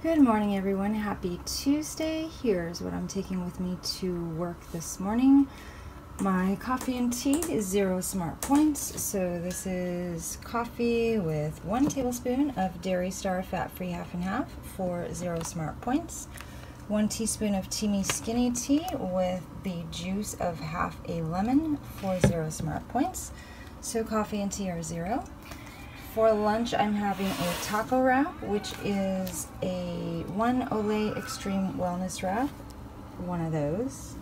Good morning, everyone. Happy Tuesday. Here's what I'm taking with me to work this morning. My coffee and tea is 0 smart points. So this is coffee with 1 tablespoon of Dairy Star fat-free half and half for 0 smart points. 1 teaspoon of Teamy Skinny tea with the juice of half a lemon for 0 smart points. So coffee and tea are 0. For lunch, I'm having a taco wrap, which is a 1 Olay Extreme Wellness Wrap, one of those,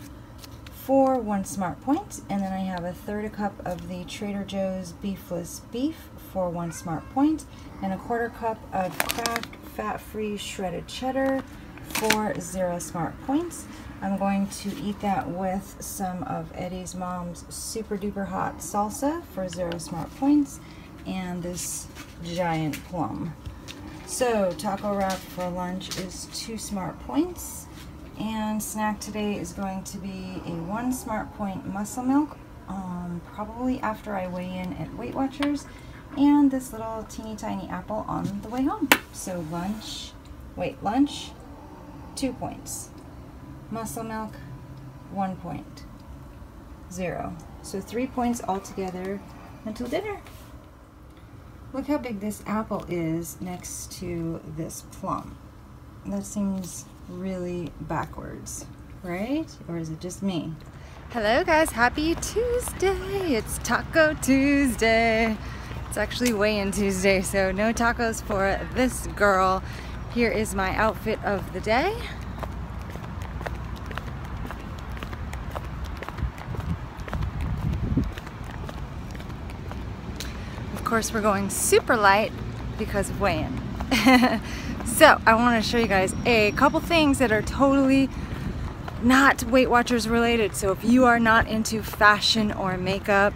for 1 smart point. And then I have a 1/3 cup of the Trader Joe's Beefless Beef for 1 smart point, and a 1/4 cup of Kraft fat-free shredded cheddar for 0 smart points. I'm going to eat that with some of Eddie's mom's super duper hot salsa for 0 smart points, and this giant plum. So taco wrap for lunch is 2 smart points, and snack today is going to be a 1 smart point muscle milk, probably after I weigh in at Weight Watchers, and this little teeny tiny apple on the way home. So lunch 2 points, muscle milk 1 point, 0. So 3 points altogether until dinner. Look how big this apple is next to this plum. That seems really backwards, right? Or is it just me? Hello guys, happy Tuesday. It's Taco Tuesday. It's actually weigh-in Tuesday, so no tacos for this girl. Here is my outfit of the day. Of course, we're going super light because of weigh-in. So I want to show you guys a couple things that are totally not Weight Watchers related. So if you are not into fashion or makeup,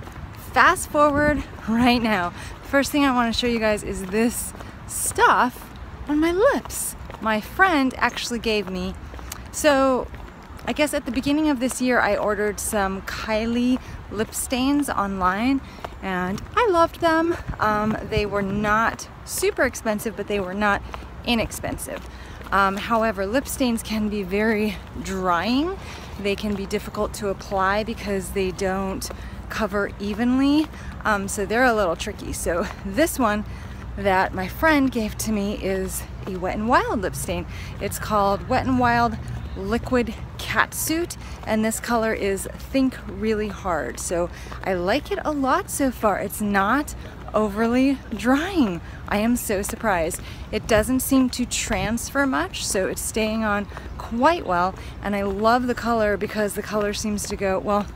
fast forward right now. First thing I want to show you guys is this stuff on my lips. My friend actually gave me. So I guess at the beginning of this year I ordered some Kylie lip stains online, and I loved them. They were not super expensive, but they were not inexpensive. However, lip stains can be very drying. They can be difficult to apply because they don't cover evenly, so they're a little tricky. So this one that my friend gave to me is a Wet n Wild lip stain. It's called Wet n Wild Liquid Catsuit, and this color is Think Really Hard. So I like it a lot so far. It's not overly drying. I am so surprised. It doesn't seem to transfer much, so it's staying on quite well, and I love the color because the color seems to go, well,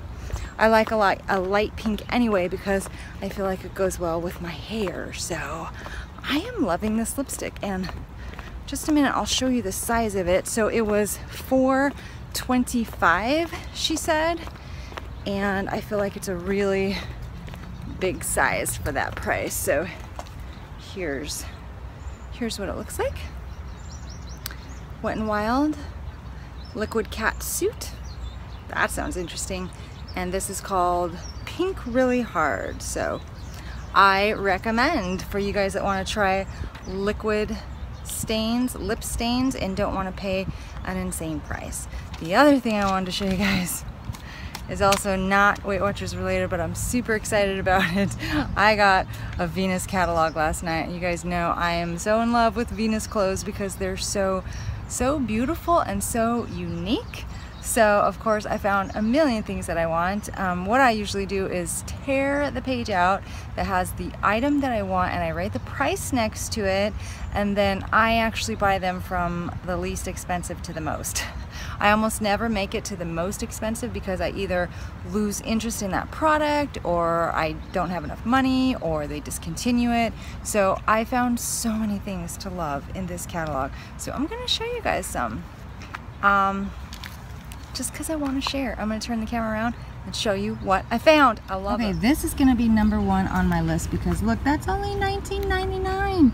I like a light pink anyway because I feel like it goes well with my hair. So I am loving this lipstick, and just a minute, I'll show you the size of it. So it was $4.25, she said, and I feel like it's a really big size for that price. So here's what it looks like. Wet n Wild Liquid Catsuit. That sounds interesting. And this is called Pink Really Hard. So I recommend for you guys that want to try liquid stains, lip stains, and don't want to pay an insane price. The other thing I wanted to show you guys is also not Weight Watchers related, but I'm super excited about it. I got a Venus catalog last night. You guys know I am so in love with Venus clothes because they're so beautiful and so unique. So of course I found a million things that I want. What I usually do is tear the page out that has the item that I want, and I write the price next to it, and then I actually buy them from the least expensive to the most. I almost never make it to the most expensive because I either lose interest in that product, or I don't have enough money, or they discontinue it. So I found so many things to love in this catalog. So I'm gonna show you guys some. Just because I want to share. I'm going to turn the camera around and show you what I found. I love it. Okay, this is going to be #1 on my list because look, that's only $19.99.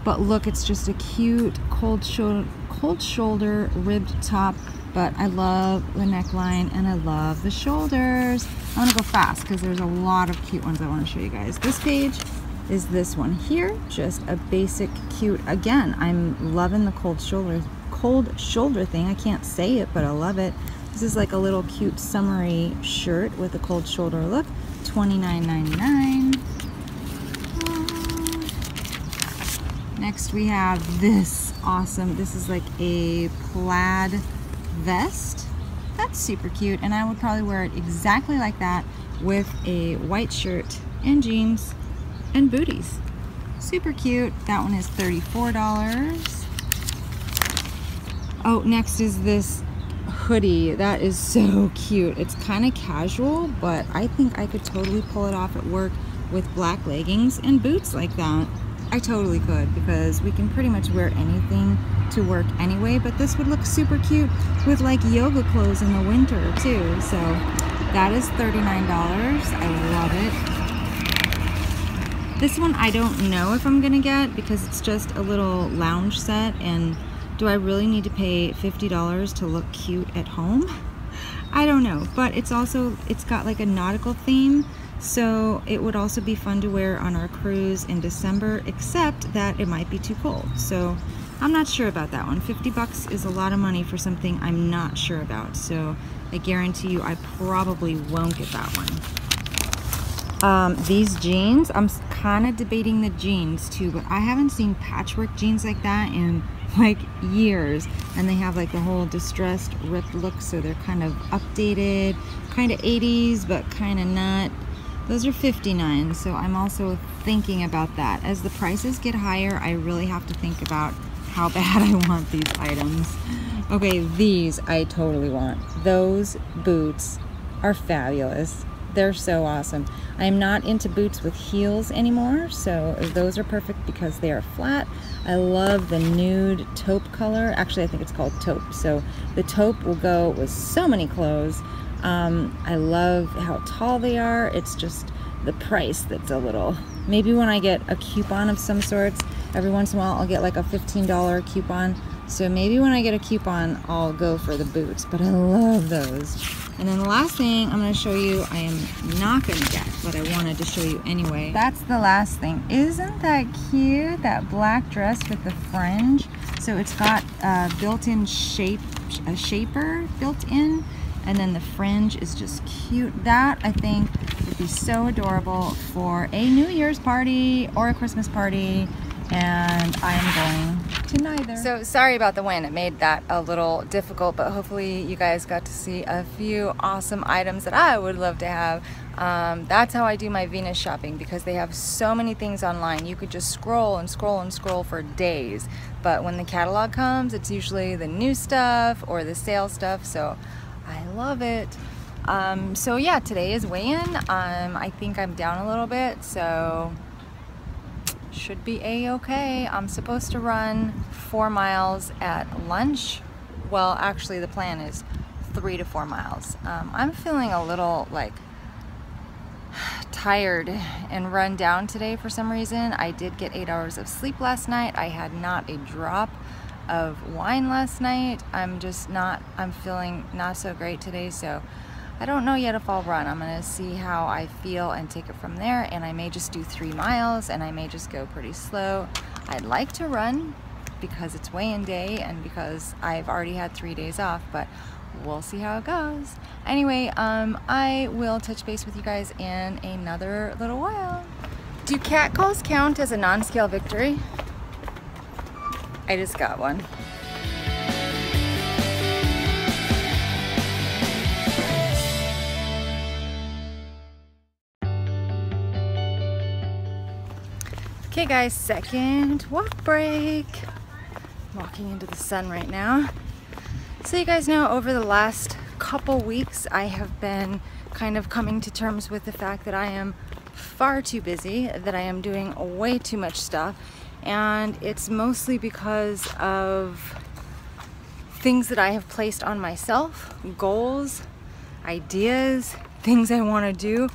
But look, it's just a cute cold shoulder ribbed top. But I love the neckline and I love the shoulders. I want to go fast because there's a lot of cute ones I want to show you guys. This page is this one here. Just a basic cute, again, I'm loving the cold shoulder thing. I can't say it, but I love it. This is like a little cute summery shirt with a cold shoulder look. $29.99. Next we have this awesome, this is like a plaid vest. That's super cute, and I would probably wear it exactly like that with a white shirt and jeans and booties. Super cute. That one is $34. Oh, next is this hoodie. That is so cute. It's kind of casual, but I think I could totally pull it off at work with black leggings and boots like that. I totally could, because we can pretty much wear anything to work anyway, but this would look super cute with like yoga clothes in the winter too. So that is $39. I love it. This one I don't know if I'm gonna get, because it's just a little lounge set, and do I really need to pay $50 to look cute at home? I don't know, but it's got like a nautical theme, so it would also be fun to wear on our cruise in December, except that it might be too cold. So I'm not sure about that one. 50 bucks is a lot of money for something I'm not sure about, so I guarantee you I probably won't get that one. These jeans, I'm kind of debating the jeans too, but I haven't seen patchwork jeans like that in like years, and they have like the whole distressed ripped look, so they're kind of updated, kind of 80s but kind of not. Those are $59, so I'm also thinking about that. As the prices get higher, I really have to think about how bad I want these items. Okay, these I totally want. Those boots are fabulous. They're so awesome. I'm not into boots with heels anymore, so those are perfect because they are flat. I love the nude taupe color. Actually, I think it's called taupe. So the taupe will go with so many clothes. I love how tall they are. It's just the price that's a little, maybe when I get a coupon of some sorts, every once in a while I'll get like a $15 coupon. So maybe when I get a coupon, I'll go for the boots, but I love those. And then the last thing I'm going to show you, I am not going to get, but I wanted to show you anyway. That's the last thing. Isn't that cute? That black dress with the fringe. So it's got a built-in a shaper built in, and then the fringe is just cute. That, I think, would be so adorable for a New Year's party or a Christmas party, and I am going to neither. So sorry about the wind. It made that a little difficult, but hopefully you guys got to see a few awesome items that I would love to have. That's how I do my Venus shopping, because they have so many things online. You could just scroll and scroll and scroll for days, but when the catalog comes, it's usually the new stuff or the sale stuff, so I love it. So yeah, today is weigh-in. I think I'm down a little bit, so should be a-okay. I'm supposed to run 4 miles at lunch. Well, actually the plan is 3 to 4 miles. I'm feeling a little like tired and run down today for some reason. I did get 8 hours of sleep last night. I had not a drop of wine last night. I'm feeling not so great today, so I don't know yet if I'll run. I'm gonna see how I feel and take it from there, and I may just do 3 miles, and I may just go pretty slow. I'd like to run because it's weigh-in day and because I've already had 3 days off, but we'll see how it goes. Anyway, I will touch base with you guys in another little while. Do catcalls count as a non-scale victory? I just got one. Okay guys, second walk break. I'm walking into the sun right now. So you guys know, over the last couple weeks I have been kind of coming to terms with the fact that I am far too busy, that I am doing way too much stuff, and it's mostly because of things that I have placed on myself, goals, ideas, things I want to do.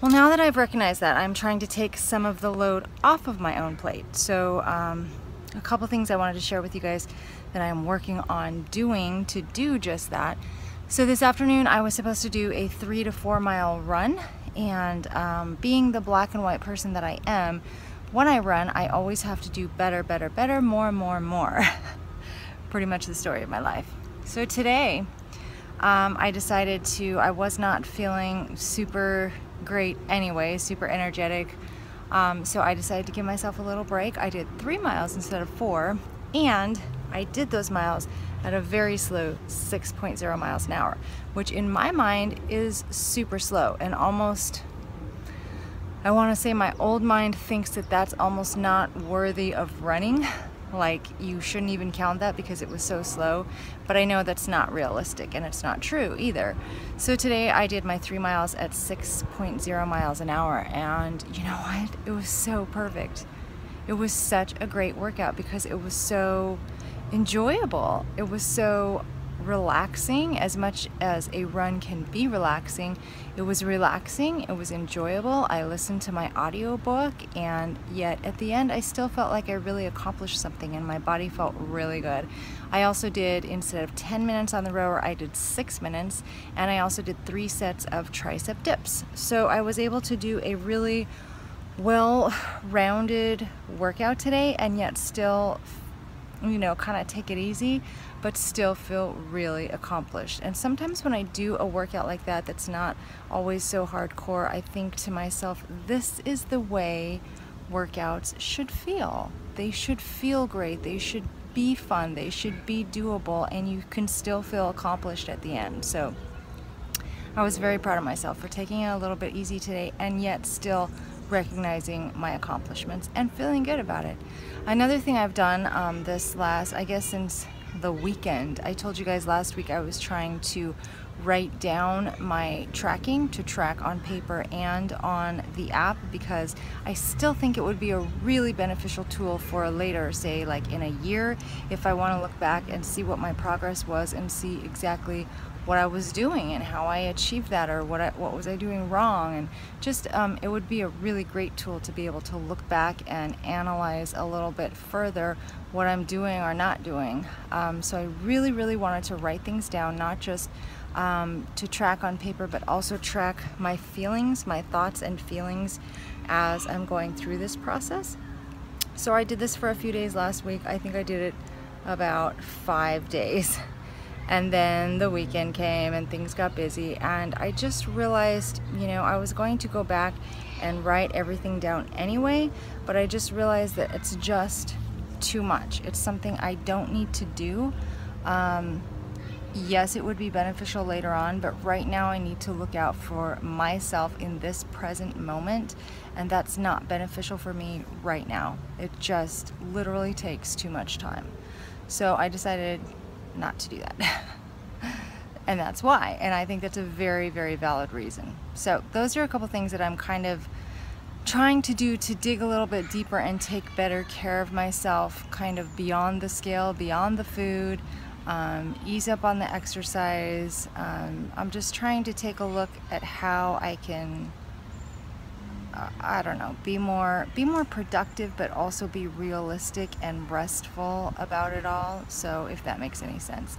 Well, now that I've recognized that, I'm trying to take some of the load off of my own plate. So a couple things I wanted to share with you guys that I am working on doing to do just that. So this afternoon I was supposed to do a 3 to 4 mile run, And being the black and white person that I am, when I run, I always have to do better, better, better, more, more, more. Pretty much the story of my life. So today, I decided I was not feeling super great anyway, super energetic. So I decided to give myself a little break. I did 3 miles instead of 4, and I did those miles at a very slow 6.0 miles an hour, which in my mind is super slow, and almost, I want to say my old mind thinks that that's almost not worthy of running. Like, you shouldn't even count that because it was so slow, but I know that's not realistic and it's not true either. So today I did my 3 miles at 6.0 miles an hour, and you know what? It was so perfect. It was such a great workout because it was so enjoyable. It was so relaxing, as much as a run can be relaxing. It was relaxing, it was enjoyable. I listened to my audiobook, and yet at the end I still felt like I really accomplished something and my body felt really good. I also did, instead of 10 minutes on the rower, I did 6 minutes, and I also did 3 sets of tricep dips. So I was able to do a really well-rounded workout today, and yet still, you know, kind of take it easy, but still feel really accomplished. And sometimes when I do a workout like that that's not always so hardcore, I think to myself, this is the way workouts should feel. They should feel great, they should be fun, they should be doable, and you can still feel accomplished at the end. So I was very proud of myself for taking it a little bit easy today, and yet still recognizing my accomplishments and feeling good about it. Another thing I've done this last, I guess since the weekend, I told you guys last week I was trying to write down my tracking, to track on paper and on the app, because I still think it would be a really beneficial tool for later, say like in a year, if I want to look back and see what my progress was and see exactly what I was doing and how I achieved that, or what was I doing wrong, and just it would be a really great tool to be able to look back and analyze a little bit further what I'm doing or not doing. So I really wanted to write things down, not just to track on paper, but also track my feelings, my thoughts and feelings as I'm going through this process. So I did this for a few days last week. I think I did it about 5 days. And then the weekend came and things got busy, and I just realized, you know, I was going to go back and write everything down anyway, but I just realized that it's just too much. It's something I don't need to do. Yes, it would be beneficial later on, but right now I need to look out for myself in this present moment, and that's not beneficial for me right now. It just literally takes too much time. So I decided not to do that. And that's why. And I think that's a very valid reason. So those are a couple things that I'm kind of trying to do to dig a little bit deeper and take better care of myself, kind of beyond the scale, beyond the food, ease up on the exercise. I'm just trying to take a look at how I can I don't know, be more productive, but also be realistic and restful about it all. So if that makes any sense.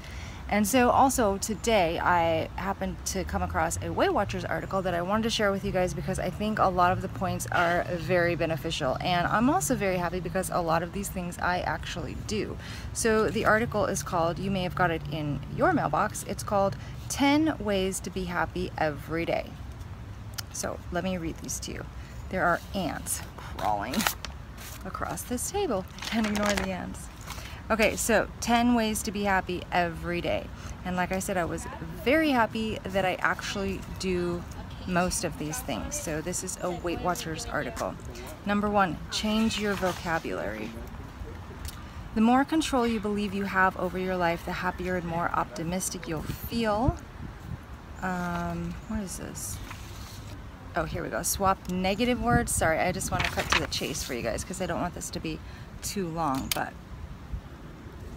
And so also today I happened to come across a Weight Watchers article that I wanted to share with you guys, because I think a lot of the points are very beneficial, and I'm also very happy because a lot of these things I actually do. So the article is called, you may have got it in your mailbox, it's called 10 Ways to Be Happy Every Day. So let me read these to you. There are ants crawling across this table. Can't ignore the ants. Okay, so 10 ways to be happy every day. And like I said, I was very happy that I actually do most of these things. So this is a Weight Watchers article. Number 1, change your vocabulary. The more control you believe you have over your life, the happier and more optimistic you'll feel. What is this? Oh, here we go. Swap negative words. Sorry, I just want to cut to the chase for you guys because I don't want this to be too long, but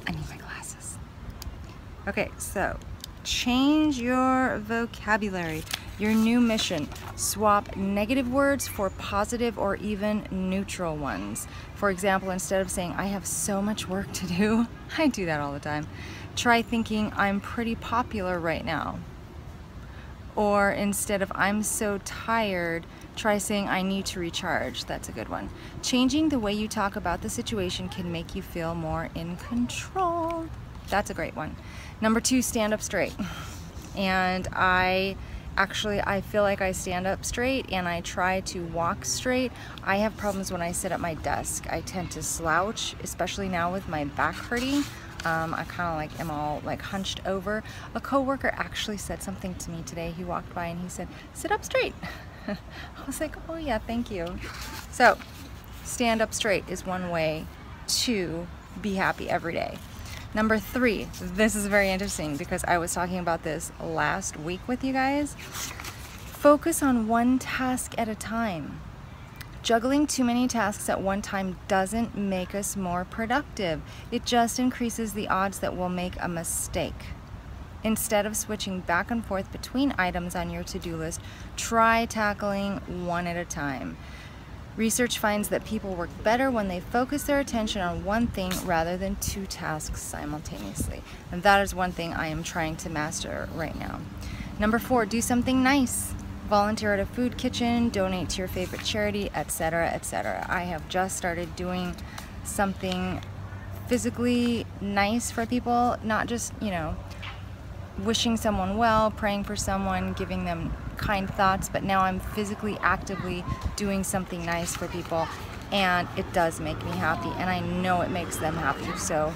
I need my glasses. Okay, so change your vocabulary. Your new mission. Swap negative words for positive or even neutral ones. For example, instead of saying, I have so much work to do, I do that all the time. Try thinking, I'm pretty popular right now. Or instead of I'm so tired, try saying I need to recharge. That's a good one. Changing the way you talk about the situation can make you feel more in control. That's a great one. Number 2, stand up straight. And I feel like I stand up straight and I try to walk straight. I have problems when I sit at my desk. I tend to slouch, especially now with my back hurting. I kind of like am all like hunched over. A coworker actually said something to me today. He walked by and he said, sit up straight. I was like, oh yeah, thank you. So stand up straight is one way to be happy every day. Number 3, this is very interesting because I was talking about this last week with you guys. Focus on one task at a time. Juggling too many tasks at one time doesn't make us more productive. It just increases the odds that we'll make a mistake. Instead of switching back and forth between items on your to-do list, try tackling one at a time. Research finds that people work better when they focus their attention on one thing rather than 2 tasks simultaneously. And that is one thing I am trying to master right now. Number 4, do something nice. Volunteer at a food kitchen, donate to your favorite charity, etc., etc. I have just started doing something physically nice for people, not just, wishing someone well, praying for someone, giving them kind thoughts, but now I'm physically actively doing something nice for people, and it does make me happy, and I know it makes them happy, so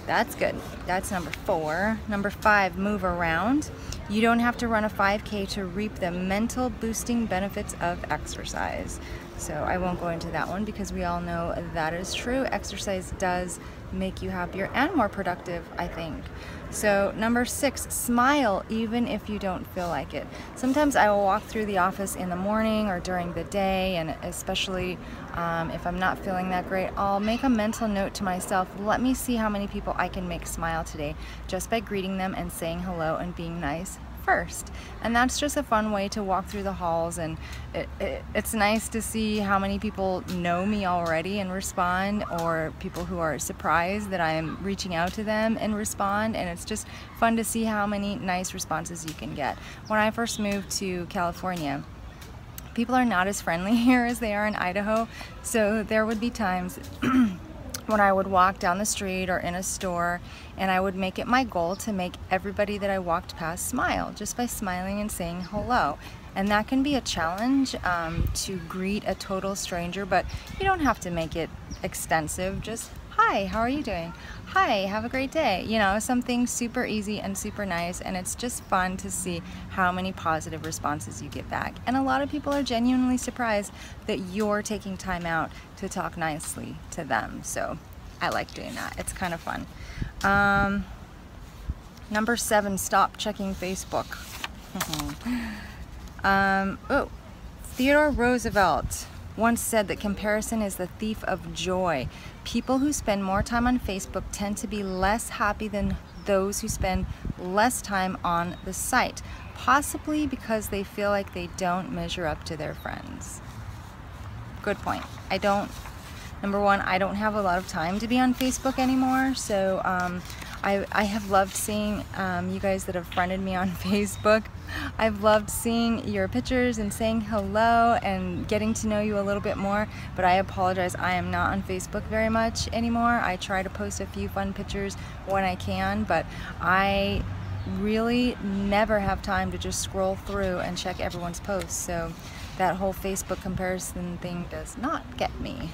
that's good. That's number 4. Number 5, move around. You don't have to run a 5K to reap the mental boosting benefits of exercise. So I won't go into that one because we all know that is true. Exercise does make you happier and more productive, I think. So number 6, smile even if you don't feel like it. Sometimes I will walk through the office in the morning or during the day, and especially if I'm not feeling that great, I'll make a mental note to myself, let me see how many people I can make smile today just by greeting them and saying hello and being nice first. And that's just a fun way to walk through the halls, and it's nice to see how many people know me already and respond, or people who are surprised that I'm reaching out to them and respond, and it's just fun to see how many nice responses you can get. When I first moved to California, people are not as friendly here as they are in Idaho, so there would be times when I would walk down the street or in a store, and I would make it my goal to make everybody that I walked past smile just by smiling and saying hello. And that can be a challenge to greet a total stranger, but you don't have to make it extensive. Just, hi, how are you doing? Hi, have a great day. Something super easy and super nice, and it's just fun to see how many positive responses you get back. And a lot of people are genuinely surprised that you're taking time out to talk nicely to them. So I like doing that. It's kind of fun. Number 7, stop checking Facebook. Theodore Roosevelt once said that comparison is the thief of joy. People who spend more time on Facebook tend to be less happy than those who spend less time on the site, possibly because they feel like they don't measure up to their friends. Good point. Number 1, I don't have a lot of time to be on Facebook anymore, so I have loved seeing you guys that have friended me on Facebook. I've loved seeing your pictures and saying hello and getting to know you a little bit more, but I apologize, I am not on Facebook very much anymore. I try to post a few fun pictures when I can, but I really never have time to just scroll through and check everyone's posts, so that whole Facebook comparison thing does not get me.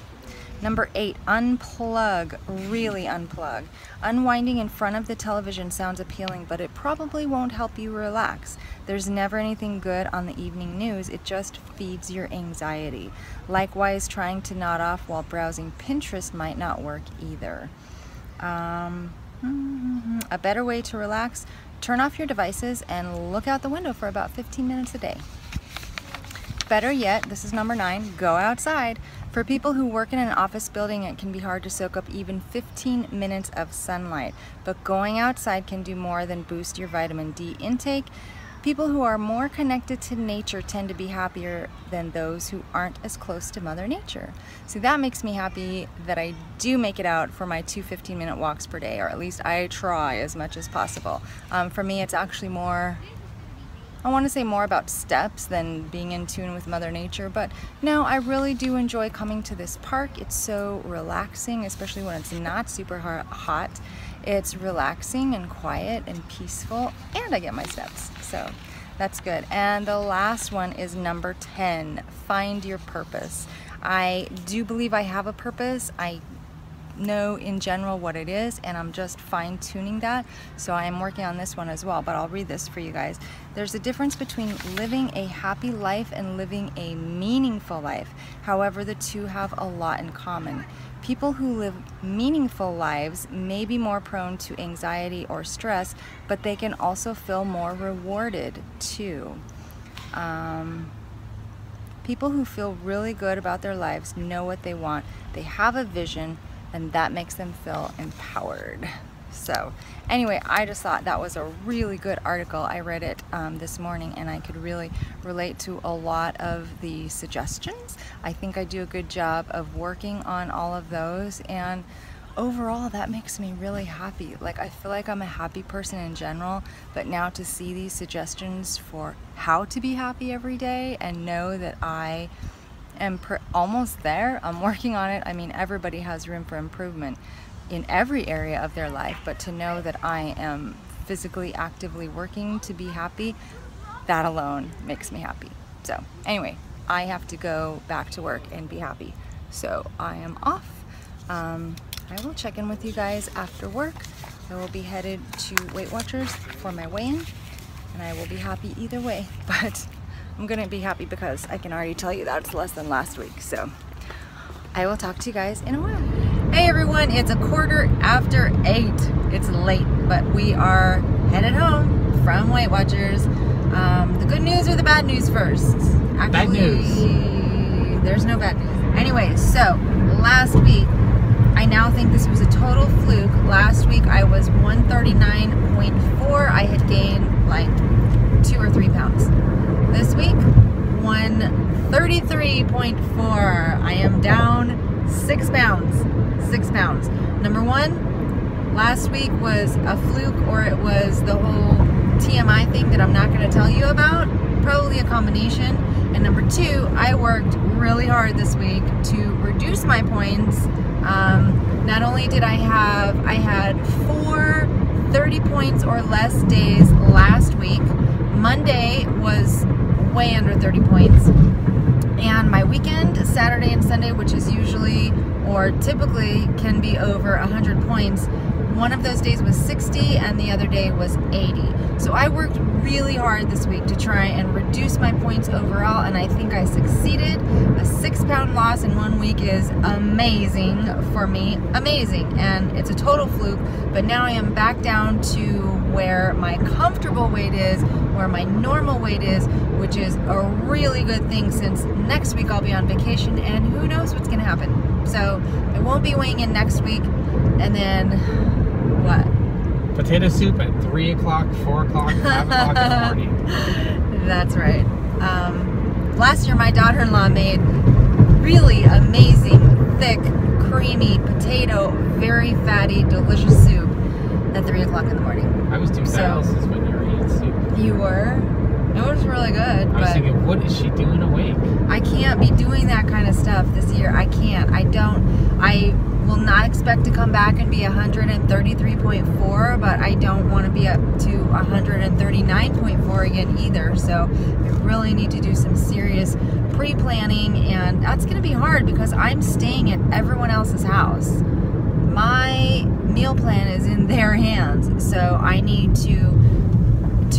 Number 8, unplug, really unplug. Unwinding in front of the television sounds appealing, but it probably won't help you relax. There's never anything good on the evening news, it just feeds your anxiety. Likewise, trying to nod off while browsing Pinterest might not work either. A better way to relax, turn off your devices and look out the window for about 15 minutes a day. Better yet, this is number 9, go outside. For people who work in an office building, it can be hard to soak up even 15 minutes of sunlight, but going outside can do more than boost your vitamin D intake. People who are more connected to nature tend to be happier than those who aren't as close to Mother Nature. So that makes me happy that I do make it out for my 2 15-minute walks per day, or at least I try as much as possible. For me, it's actually more I want to say more about steps than being in tune with Mother Nature, but no, I really do enjoy coming to this park. It's so relaxing, especially when it's not super hot. It's relaxing and quiet and peaceful, and I get my steps, so that's good. And the last one is number 10, find your purpose. I do believe I have a purpose. I know in general what it is, and I'm just fine-tuning that, so I am working on this one as well, but I'll read this for you guys. There's a difference between living a happy life and living a meaningful life. However, the two have a lot in common. People who live meaningful lives may be more prone to anxiety or stress, but they can also feel more rewarded too. People who feel really good about their lives know what they want. They have a vision, and that makes them feel empowered. So anyway, I just thought that was a really good article. I read it this morning, and I could really relate to a lot of the suggestions. I think I do a good job of working on all of those, and overall that makes me really happy. Like, I feel like I'm a happy person in general, but now to see these suggestions for how to be happy every day and know that I am almost there. I'm working on it. I mean, everybody has room for improvement in every area of their life, but to know that I am physically actively working to be happy, that alone makes me happy. So anyway, I have to go back to work and be happy, so I am off. I will check in with you guys after work. I will be headed to Weight Watchers for my weigh-in, and I will be happy either way, but I'm gonna be happy because I can already tell you that it's less than last week. So I will talk to you guys in a while. Hey everyone, it's 8:15. It's late, but we are headed home from Weight Watchers. The good news or the bad news first? Actually, bad news. There's no bad news. Anyway, so last week, I now think this was a total fluke. Last week I was 139.4. I had gained like 2 or 3 pounds. This week, 133.4. I am down 6 pounds. 6 pounds. Number one, last week was a fluke, or it was the whole TMI thing that I'm not going to tell you about. Probably a combination. And number two, I worked really hard this week to reduce my points. Not only did I had 4 30 points or less days last week. Monday was way under 30 points, and my weekend, Saturday and Sunday, which is usually or typically can be over 100 points, one of those days was 60 and the other day was 80. So I worked really hard this week to try and reduce my points overall, and I think I succeeded. A 6-pound loss in 1 week is amazing for me, amazing, and it's a total fluke, but now I am back down to where my comfortable weight is, where my normal weight is, which is a really good thing since next week I'll be on vacation and who knows what's gonna happen. So I won't be weighing in next week, and then what? Potato soup at 3 o'clock, 4 o'clock, 5 o'clock in the morning. That's right. Last year my daughter-in-law made really amazing, thick, creamy, potato, very fatty, delicious soup at 3 o'clock in the morning. I was doing dialysis when you were eating soup. You were? It was really good. I was thinking, what is she doing awake? I can't be doing that kind of stuff this year. I can't. I will not expect to come back and be 133.4, but I don't want to be up to 139.4 again either. So I really need to do some serious pre-planning, and that's going to be hard because I'm staying at everyone else's house. My meal plan is in their hands, so I need to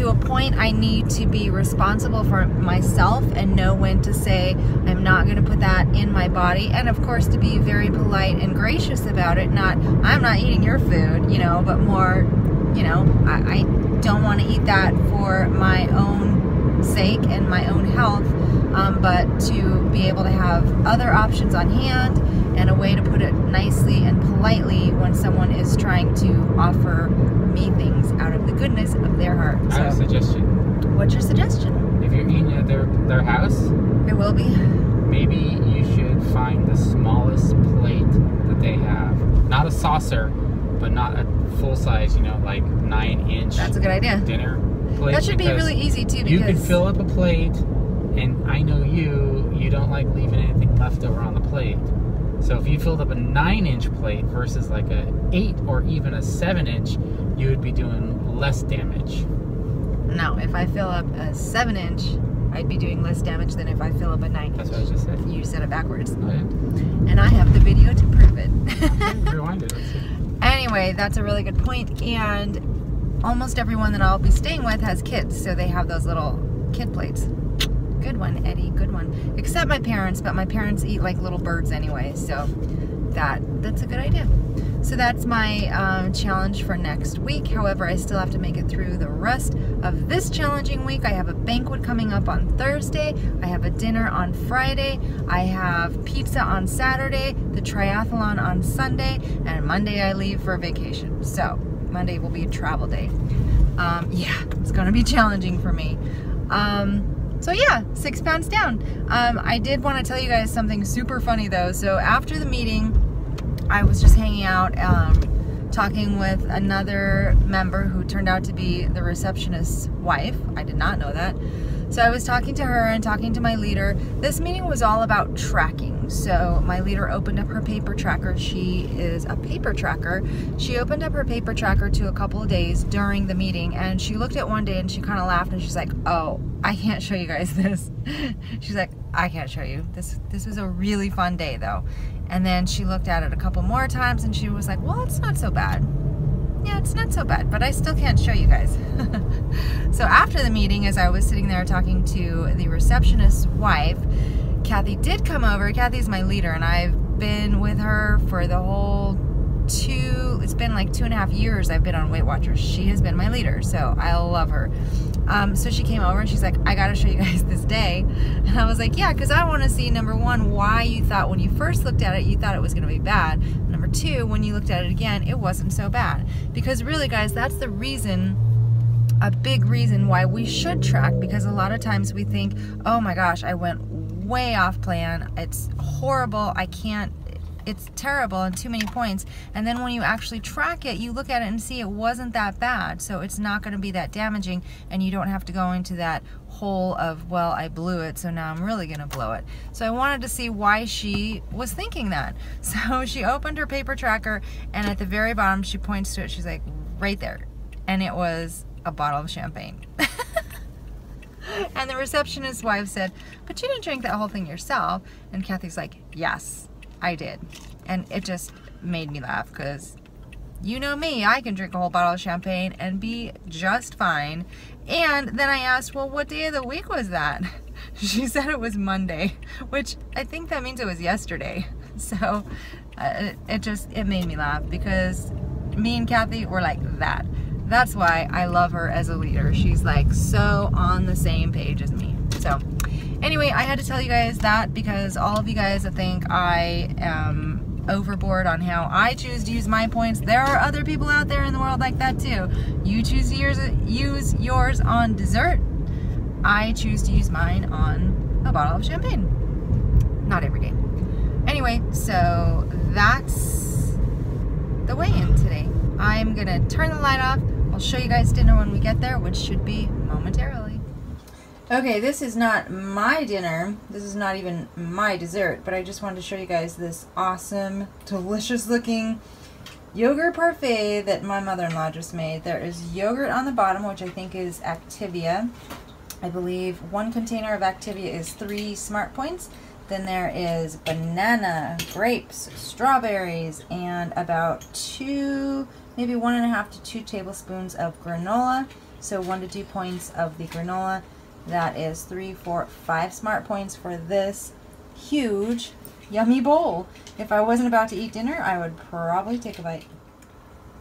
a point, I need to be responsible for myself and know when to say I'm not going to put that in my body, and of course to be very polite and gracious about it. Not, I'm not eating your food, you know, but more, you know, I don't want to eat that for my own sake and my own health, but to be able to have other options on hand and a way to put it nicely and politely when someone is trying to offer me things out of the goodness of their heart. I have a suggestion. What's your suggestion? If you're eating at their house, It will be. maybe you should find the smallest plate that they have. Not a saucer, but not a full size, you know, like 9-inch That's a good idea. dinner plate. plate. That should be because really easy too. Because you can fill up a plate, and I know you don't like leaving anything left over on the plate. So if you filled up a 9-inch plate versus like a 8 or even a 7-inch, you would be doing less damage. No, if I fill up a 7-inch, I'd be doing less damage than if I fill up a 9-inch. That's what I just said. You said it backwards. Oh, yeah. And I have the video to prove it. Okay, rewind it. Let's see. Anyway, that's a really good point. And almost everyone that I'll be staying with has kids, so they have those little kid plates. Good one, Eddie, good one. Except my parents, but my parents eat like little birds anyway, so that's a good idea. So that's my challenge for next week. However, I still have to make it through the rest of this challenging week. I have a banquet coming up on Thursday. I have a dinner on Friday. I have pizza on Saturday, the triathlon on Sunday, and Monday I leave for vacation. So Monday will be a travel day. Yeah, it's gonna be challenging for me. So yeah, 6 pounds down. I did want to tell you guys something super funny though. So after the meeting, I was just hanging out, talking with another member who turned out to be the receptionist's wife. I did not know that. So I was talking to her and talking to my leader. This meeting was all about tracking. So my leader opened up her paper tracker. She is a paper tracker. She opened up her paper tracker to a couple of days during the meeting, and she looked at one day and she kind of laughed and she's like, oh, I can't show you guys this. She's like, I can't show you. This was a really fun day though. And then she looked at it a couple more times and she was like, well, it's not so bad. Yeah, it's not so bad, but I still can't show you guys. So after the meeting, as I was sitting there talking to the receptionist's wife, Kathy did come over. Kathy's my leader, and I've been with her for the whole it's been like 2.5 years I've been on Weight Watchers. She has been my leader, so I love her. So she came over and she's like, I gotta show you guys this day. And I was like, yeah, because I want to see, number one, why you thought when you first looked at it, you thought it was gonna be bad. Number two, when you looked at it again, it wasn't so bad. Because really, guys, that's the reason, a big reason why we should track, because a lot of times we think, oh my gosh, I went way off plan, it's horrible, I can't, it's terrible and too many points. And then when you actually track it, you look at it and see it wasn't that bad, so it's not going to be that damaging, and you don't have to go into that hole of, well, I blew it, so now I'm really going to blow it. So I wanted to see why she was thinking that. So she opened her paper tracker, and at the very bottom she points to it. She's like, right there, and it was a bottle of champagne. And the receptionist's wife said, but you didn't drink that whole thing yourself. And Kathy's like, yes, I did. And it just made me laugh, because you know me, I can drink a whole bottle of champagne and be just fine. And then I asked, well, what day of the week was that? She said it was Monday, which I think that means it was yesterday. So it made me laugh, because me and Kathy were like that. That's why I love her as a leader. She's like so on the same page as me. So anyway, I had to tell you guys that, because all of you guys that think I am overboard on how I choose to use my points, there are other people out there in the world like that too. You choose to use yours on dessert. I choose to use mine on a bottle of champagne. Not every day. Anyway, so that's the weigh-in today. I'm gonna turn the light off. I'll show you guys dinner when we get there, which should be momentarily. Okay, this is not my dinner. This is not even my dessert, but I just wanted to show you guys this awesome, delicious looking yogurt parfait that my mother-in-law just made. There is yogurt on the bottom, which I think is Activia. I believe one container of Activia is 3 Smart Points. Then there is banana, grapes, strawberries, and about 2, maybe 1.5 to 2 tablespoons of granola. So 1 to 2 points of the granola. That is 3, 4, 5 Smart Points for this huge, yummy bowl. If I wasn't about to eat dinner, I would probably take a bite.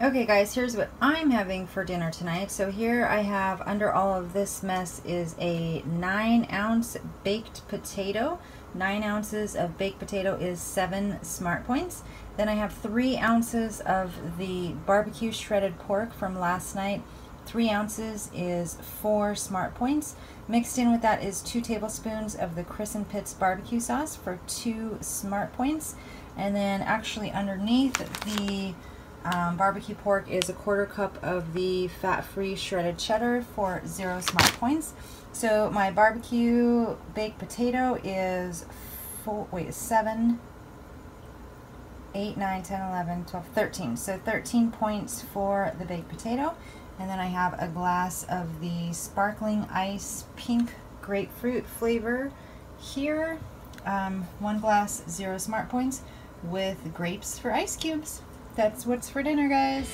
Okay guys, here's what I'm having for dinner tonight. So here I have, under all of this mess, is a 9-ounce baked potato. 9 ounces of baked potato is 7 Smart Points. Then I have 3 ounces of the barbecue shredded pork from last night. 3 ounces is 4 Smart Points. Mixed in with that is 2 tablespoons of the Chris and Pitt's barbecue sauce for 2 Smart Points. And then actually underneath the Barbecue pork is a 1/4 cup of the fat-free shredded cheddar for 0 smart points. So my barbecue baked potato is 7, 8, 9, 10, 11, 12, 13. So 13 points for the baked potato. And then I have a glass of the sparkling ice pink grapefruit flavor here. 1 glass, 0 smart points with grapes for ice cubes. That's what's for dinner, guys.